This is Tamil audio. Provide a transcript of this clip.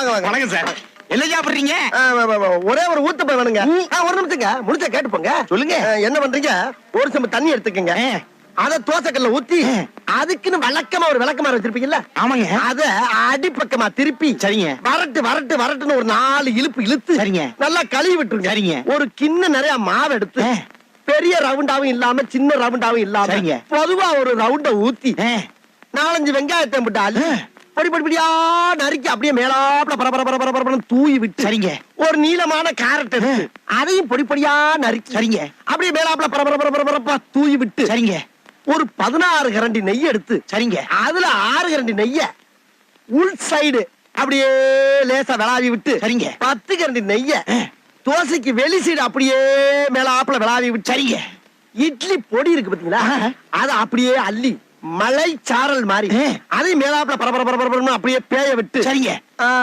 வாங்க வாங்க. வணக்கம் சார். என்ன சாப்பிடுறீங்க? ஒரே ஒரு ஊத்தப்பம் வேணுங்க. ஒரு நிமிஷங்க, முடிச்சா கேட்டு போங்க. சொல்லுங்க. என்ன பண்றீங்க? ஒரு சம்பு தண்ணி எடுத்துக்கங்க. அத தோசைக்கல்ல ஊத்தி அதுக்குன்னு வழக்கமா ஒரு விளக்கமாறு வச்சிருப்பீங்கல்ல? ஆமாங்க. அத அடிப்பக்கமா திருப்பி சரிங்க. வரட்டு வரட்டு வரட்டுன்னு ஒரு 4 இழுப்பு இழுத்து சரிங்க. நல்லா கழுவி விட்டுருங்க. சரிங்க. ஒரு கிண்ணம் நிறைய மாவு எடுத்து பெரிய ரவுண்டாவும் இல்லாம சின்ன ரவுண்டாவும் இல்லாம சரிங்க. பொதுவா ஒரு ரவுண்ட ஊத்தி 4-5 வெங்காயத்தை போட்டு அள்ளி பொடி பொடியா நறுக்கி அப்படியே மேலாப்ல பரபரன்னு தூவி விட்டு சரிங்க. ஒரு நீளமான கேரட் எடுத்து அதையும் பொடி பொடியா நறுக்கி சரிங்க. அப்படியே மேலாப்ல பரபரப்பா தூவி விட்டு சரிங்க. ஒரு 16 கரண்டி நெய் எடுத்து சரிங்க. அதுல 6 கரண்டி நெய்ய உள் சைடு அப்படியே லேசா விளாவி விட்டு சரிங்க. 10 கரண்டி நெய்ய தோசைக்கு வெளி சைடு அப்படியே மேலாப்ல விளாவி விட்டு சரிங்க. இட்லி பொடி இருக்கு பாத்தீங்களா, அத அப்படியே அள்ளி மலை சாரல் மாதிரி அதை மேலாப்ல பரபரன்னு அப்படியே பேய விட்டு சரிங்க.